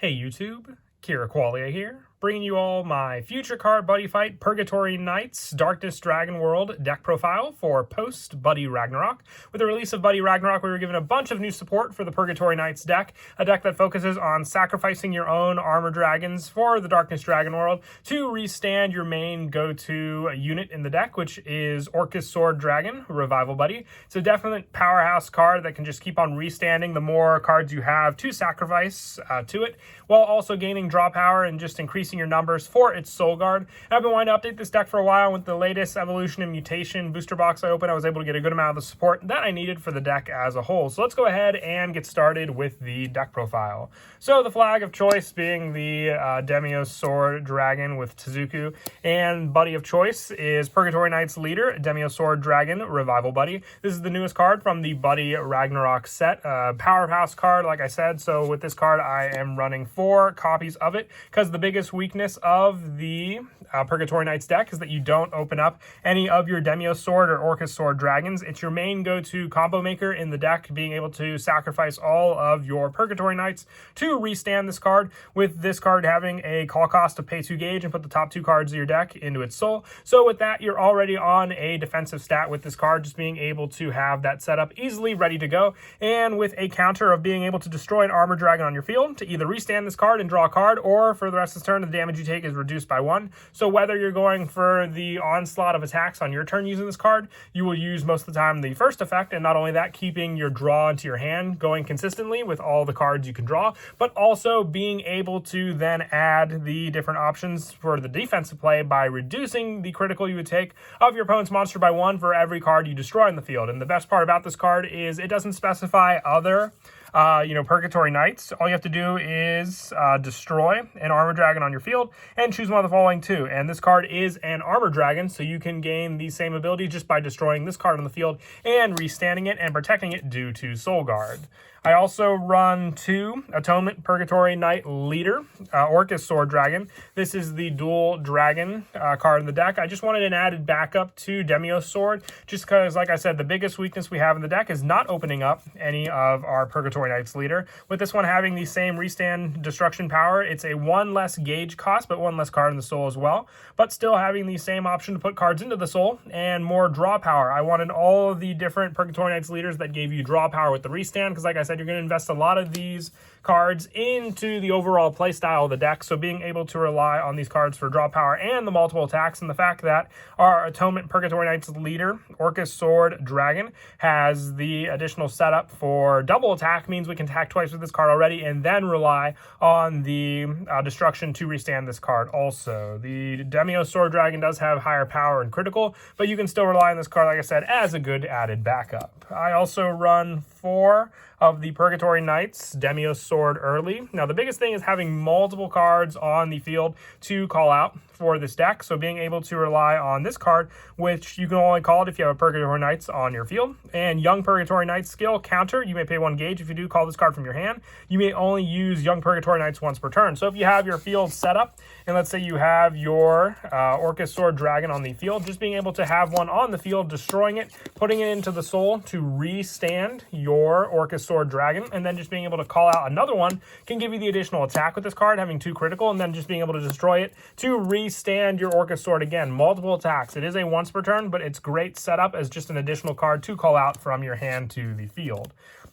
Hey YouTube, Kira Qualia here, bringing you all my future card Buddyfight Purgatory Knights Darkness Dragon World deck profile for post-Buddy Ragnarok. With the release of Buddy Ragnarok, we were given a bunch of new support for the Purgatory Knights deck, a deck that focuses on sacrificing your own armor dragons for the Darkness Dragon World to restand your main go-to unit in the deck, which is Orcus Sword Dragon, Revival Buddy. It's a definite powerhouse card that can just keep on restanding the more cards you have to sacrifice to it, while also gaining draw power and just increasing your numbers for its Soul Guard. And I've been wanting to update this deck for a while. With the latest Evolution and Mutation booster box I opened, I was able to get a good amount of the support that I needed for the deck as a whole. So let's go ahead and get started with the deck profile. So the flag of choice being the Demios Sword Dragon with Tsuzuku, and buddy of choice is Purgatory Knights leader, Demios Sword Dragon, Revival Buddy. This is the newest card from the Buddy Ragnarok set, powerhouse card, like I said. So with this card, I am running 4 copies of it, because the biggest weakness of the Purgatory Knights deck is that you don't open up any of your Demios Sword or Orcus Sword Dragons. It's your main go-to combo maker in the deck, being able to sacrifice all of your Purgatory Knights to restand this card, with this card having a call cost of pay 2 gauge and put the top 2 cards of your deck into its soul. So with that, you're already on a defensive stat with this card, just being able to have that setup easily ready to go, and with a counter of being able to destroy an armor dragon on your field to either restand this card and draw a card, or for the rest of the turn, the damage you take is reduced by 1. So whether you're going for the onslaught of attacks on your turn using this card, you will use most of the time the first effect, and not only that, keeping your draw into your hand going consistently with all the cards you can draw, but also being able to then add the different options for the defensive play by reducing the critical you would take of your opponent's monster by 1 for every card you destroy in the field. And the best part about this card is it doesn't specify other Purgatory Knights. All you have to do is destroy an armor dragon on your field and choose one of the following 2. And this card is an armor dragon, so you can gain the same ability just by destroying this card on the field and restanding it and protecting it due to Soul Guard. I also run 2 Atonement Purgatory Knight Leader, Orcus Sword Dragon. This is the dual dragon card in the deck. I just wanted an added backup to Demios Sword, just because, like I said, the biggest weakness we have in the deck is not opening up any of our Purgatory Knights Leader. With this one having the same restand destruction power, it's a 1 less gauge cost, but 1 less card in the soul as well, but still having the same option to put cards into the soul and more draw power. I wanted all of the different Purgatory Knights Leaders that gave you draw power with the restand, because like I said, you're going to invest a lot of these cards into the overall play style of the deck, so being able to rely on these cards for draw power and the multiple attacks, and the fact that our Atonement Purgatory Knights leader, Orcus Sword Dragon, has the additional setup for double attack, means we can attack twice with this card already and then rely on the destruction to restand this card also. The Demios Sword Dragon does have higher power and critical, but you can still rely on this card, like I said, as a good added backup. I also run 4 of the Purgatory Knights Demios Sword early. Now, the biggest thing is having multiple cards on the field to call out for this deck, so being able to rely on this card, which you can only call it if you have a Purgatory Knights on your field. And Young Purgatory Knights skill counter, you may pay 1 gauge if you do call this card from your hand. You may only use Young Purgatory Knights once per turn. So if you have your field set up, and let's say you have your Orcus Sword Dragon on the field, just being able to have one on the field, destroying it, putting it into the soul to restand your Orcus Sword Dragon, and then just being able to call out another one can give you the additional attack with this card, having 2 critical, and then just being able to destroy it to restand your Orcus Sword again. Multiple attacks. It is a once per turn, but it's great setup as just an additional card to call out from your hand to the field.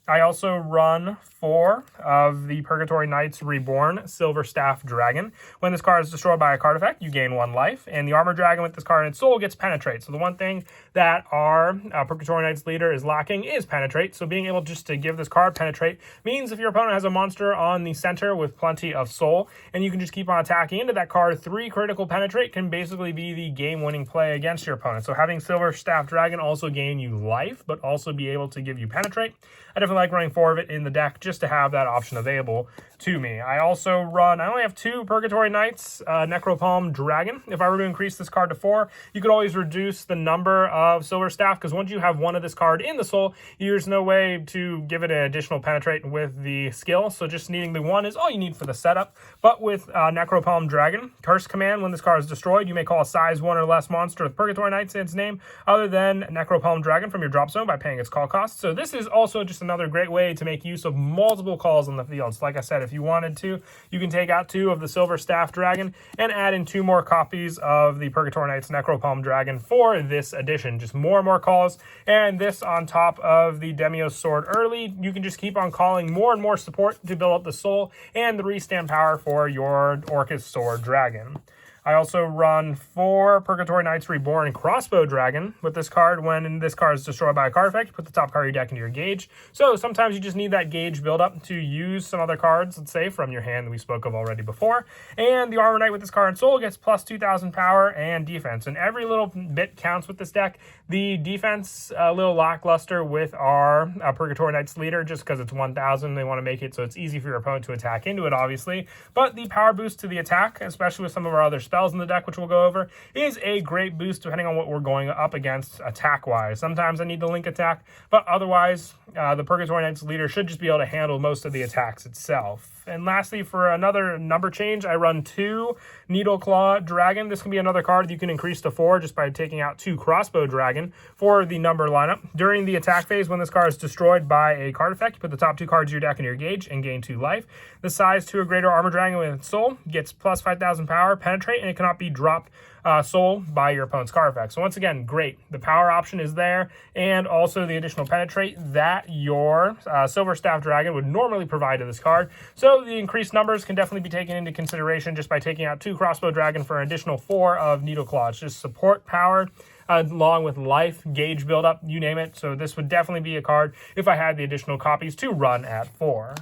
I also run 4 of the Purgatory Knights Reborn Silver Staff Dragon. When this card is destroyed by a card effect, you gain 1 life, and the armor dragon with this card in its soul gets Penetrate. So the one thing that our Purgatory Knights leader is lacking is Penetrate, so being able just to give this card Penetrate means if your opponent has a monster on the center with plenty of soul, and you can just keep on attacking into that card, 3 critical Penetrate can basically be the game-winning play against your opponent. So having Silver Staff Dragon also gain you life, but also be able to give you Penetrate. I definitely like running 4 of it in the deck just to have that option available to me. I only have 2 Purgatory Knights Necropalm Dragon. If I were to increase this card to 4, you could always reduce the number of Silver Staff, because once you have 1 of this card in the soul, there's no way to give it an additional Penetrate with the skill, so just needing the 1 is all you need for the setup. But with Necropalm Dragon, Curse Command, when this card is destroyed, you may call a size 1 or less monster with Purgatory Knights in its name other than Necropalm Dragon from your drop zone by paying its call cost. So this is also just another another great way to make use of multiple calls on the field. So like I said, if you wanted to, you can take out 2 of the Silver Staff Dragon and add in 2 more copies of the Purgatory Knights Necropalm Dragon for this edition. Just more and more calls, and this on top of the Demios Sword early. You can just keep on calling more and more support to build up the soul and the restand power for your Orcus Sword Dragon. I also run 4 Purgatory Knights Reborn Crossbow Dragon with this card. When this card is destroyed by a card effect, put the top card of your deck into your gauge. So sometimes you just need that gauge build up to use some other cards, let's say, from your hand that we spoke of already before. And the Armor Knight with this card and soul gets plus 2,000 power and defense. And every little bit counts with this deck. The defense, a little lackluster with our Purgatory Knights leader, just because it's 1,000. They want to make it so it's easy for your opponent to attack into it, obviously. But the power boost to the attack, especially with some of our other spells in the deck, which we'll go over, is a great boost depending on what we're going up against attack-wise. Sometimes I need to link attack, but otherwise, the Purgatory Knights leader should just be able to handle most of the attacks itself. And lastly, for another number change, I run 2 Needleclaw Dragon. This can be another card that you can increase to 4 just by taking out 2 Crossbow Dragon for the number lineup. During the attack phase, when this card is destroyed by a card effect, you put the top 2 cards of your deck in your gauge and gain 2 life. The size 2 or greater Armor Dragon with soul gets plus 5,000 power, penetrate, and it cannot be dropped soul by your opponent's card effect. So once again, great. The power option is there, and also the additional penetrate that your Silver Staff Dragon would normally provide to this card. So the increased numbers can definitely be taken into consideration just by taking out 2 Crossbow Dragon for an additional 4 of Needleclaw. It's just support power along with life, gauge buildup, you name it. So this would definitely be a card if I had the additional copies to run at 4.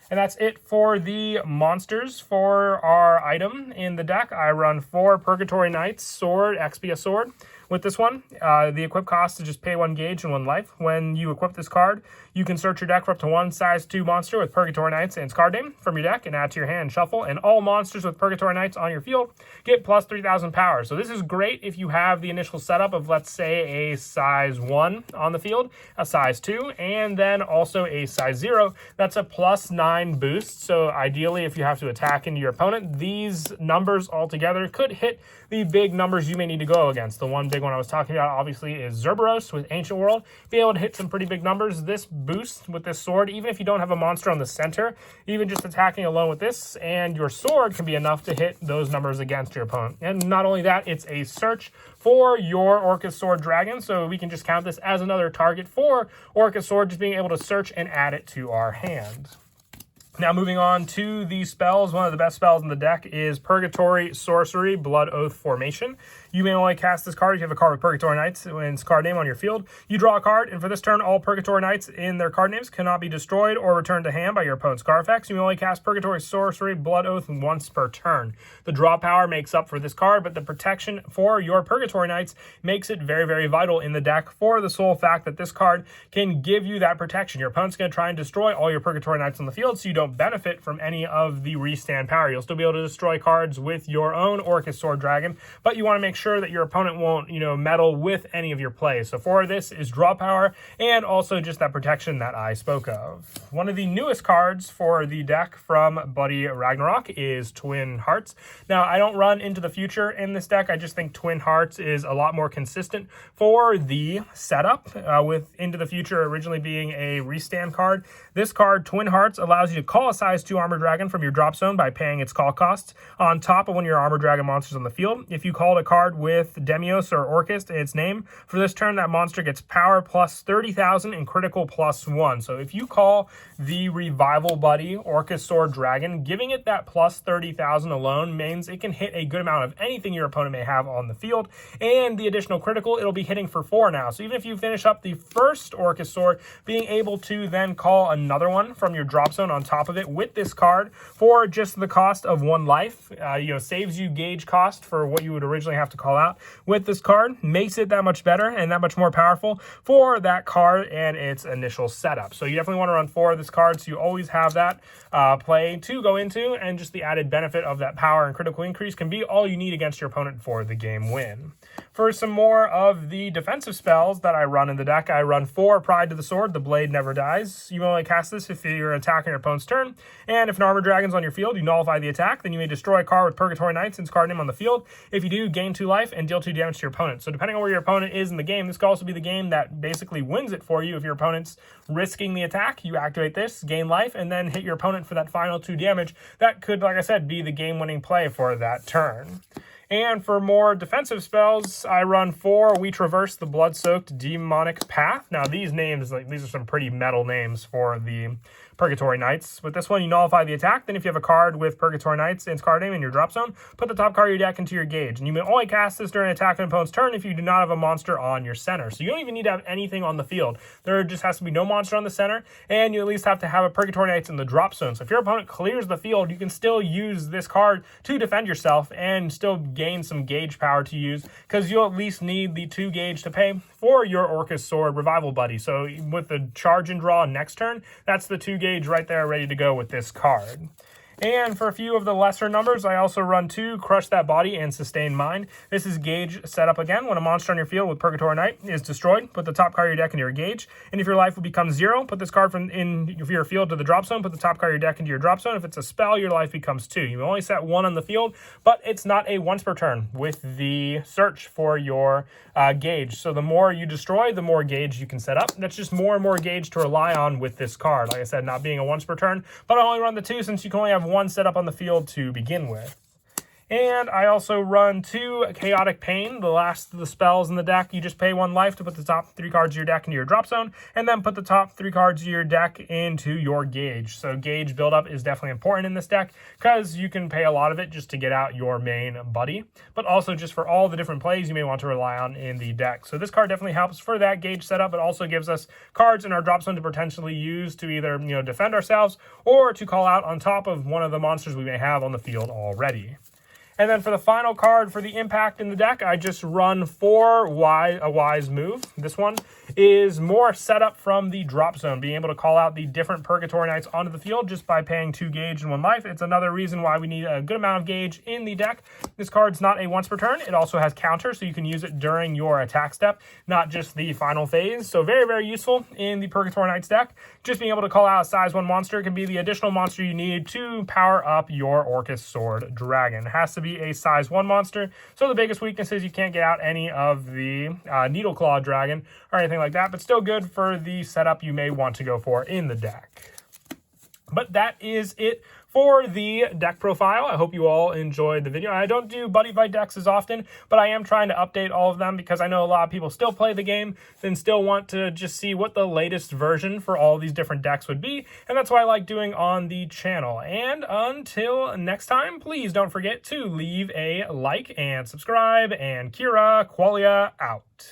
And that's it for the monsters for our item in the deck. I run 4 Purgatory Knights Sword, XP Sword. With this one, the equip cost is just pay 1 gauge and 1 life. When you equip this card, you can search your deck for up to 1 size 2 monster with Purgatory Knights and its card name from your deck and add to your hand and shuffle. And all monsters with Purgatory Knights on your field get plus 3,000 power. So this is great if you have the initial setup of, let's say, a size 1 on the field, a size 2, and then also a size 0. That's a plus 9 boost. So ideally, if you have to attack into your opponent, these numbers altogether could hit the big numbers you may need to go against. The one big one I was talking about, obviously, is Zerberos with Ancient World. Be able to hit some pretty big numbers. This boost with this sword, even if you don't have a monster on the center, even just attacking alone with this and your sword can be enough to hit those numbers against your opponent. And not only that, it's a search for your Orcus Sword Dragon, so we can just count this as another target for Orcus Sword, just being able to search and add it to our hand. Now moving on to the spells, one of the best spells in the deck is Purgatory Sorcery Blood Oath Formation. You may only cast this card if you have a card with Purgatory Knights and its card name on your field. You draw a card, and for this turn, all Purgatory Knights in their card names cannot be destroyed or returned to hand by your opponent's card effects. You may only cast Purgatory Sorcery Blood Oath once per turn. The draw power makes up for this card, but the protection for your Purgatory Knights makes it very, very vital in the deck for the sole fact that this card can give you that protection. Your opponent's going to try and destroy all your Purgatory Knights on the field, so you don't benefit from any of the restand power. You'll still be able to destroy cards with your own Orcus Sword Dragon, but you want to make sure that your opponent won't, meddle with any of your plays. So for this is draw power and also just that protection that I spoke of. One of the newest cards for the deck from Buddy Ragnarok is Twin Hearts. Now, I don't run Into the Future in this deck. I just think Twin Hearts is a lot more consistent for the setup, with Into the Future originally being a restand card. This card, Twin Hearts, allows you to call a size 2 Armor Dragon from your drop zone by paying its call costs on top of one of your Armor Dragon monsters on the field. If you called a card with Demios or Orcus in its name, for this turn, that monster gets power plus 30,000 and critical plus 1. So if you call the Revival Buddy Orcus Sword Dragon, giving it that plus 30,000 alone means it can hit a good amount of anything your opponent may have on the field, and the additional critical, it'll be hitting for 4 now. So even if you finish up the first Orcus Sword, being able to then call another one from your drop zone on top of it with this card for just the cost of 1 life, saves you gauge cost for what you would originally have to call out with this card, makes it that much better and that much more powerful for that card and its initial setup. So you definitely want to run 4 of this card, so you always have that play to go into, and just the added benefit of that power and critical increase can be all you need against your opponent for the game win. For some more of the defensive spells that I run in the deck, I run 4 Pride to the Sword, the Blade Never Dies. You only cast this if you're attacking your opponent's turn. And if an armored dragon's on your field, you nullify the attack. Then you may destroy a card with Purgatory Knights and its card name on the field. If you do, gain 2 life and deal 2 damage to your opponent. So depending on where your opponent is in the game, this could also be the game that basically wins it for you. If your opponent's risking the attack, you activate this, gain life, and then hit your opponent for that final 2 damage. That could, like I said, be the game-winning play for that turn. And for more defensive spells, I run 4 We Traverse the Blood-Soaked Demonic Path. Now, these names, these are some pretty metal names for the Purgatory Knights. With this one, you nullify the attack. Then if you have a card with Purgatory Knights and its card name in your drop zone, put the top card of your deck into your gauge. And you may only cast this during an attack of an opponent's turn if you do not have a monster on your center. So you don't even need to have anything on the field. There just has to be no monster on the center, and you at least have to have a Purgatory Knights in the drop zone. So if your opponent clears the field, you can still use this card to defend yourself and still gain some gauge power to use, because you'll at least need the 2 gauge to pay for your Orcus Sword Revival Buddy. So with the charge and draw next turn, that's the 2 gauge right there ready to go with this card. And for a few of the lesser numbers, I also run 2 Crush That Body and Sustain Mind. This is gauge setup again. When a monster on your field with Purgatory Knight is destroyed, put the top card of your deck into your gauge. And if your life will become 0, put this card from in your field to the drop zone. Put the top card of your deck into your drop zone. If it's a spell, your life becomes 2. You only set 1 on the field, but it's not a once per turn with the search for your gauge. So the more you destroy, the more gauge you can set up. That's just more and more gauge to rely on with this card. Like I said, not being a once per turn, but I only run the 2 since you can only have 1 set up on the field to begin with. And I also run 2 Chaotic Pain, the last of the spells in the deck. You just pay 1 life to put the top 3 cards of your deck into your drop zone, and then put the top 3 cards of your deck into your gauge. So gauge buildup is definitely important in this deck, because you can pay a lot of it just to get out your main buddy, but also just for all the different plays you may want to rely on in the deck. So this card definitely helps for that gauge setup. It also gives us cards in our drop zone to potentially use to either defend ourselves or to call out on top of one of the monsters we may have on the field already. And then for the final card for the impact in the deck, I just run 4 a wise move. This one is more setup from the drop zone, being able to call out the different Purgatory Knights onto the field just by paying 2 gauge and 1 life. It's another reason why we need a good amount of gauge in the deck. This card's not a once per turn. It also has counter, so you can use it during your attack step, not just the final phase. So very, very useful in the Purgatory Knights deck. Just being able to call out a size 1 monster can be the additional monster you need to power up your Orcus Sword Dragon. It has to be a size 1 monster. So the biggest weakness is you can't get out any of the Needle Claw Dragon or anything like that, but still good for the setup you may want to go for in the deck. But that is it for the deck profile. I hope you all enjoyed the video. I don't do Buddyfight decks as often, but I am trying to update all of them because I know a lot of people still play the game and still want to just see what the latest version for all these different decks would be, and that's what I like doing on the channel. And until next time, please don't forget to leave a like and subscribe, and Kira Qualia out.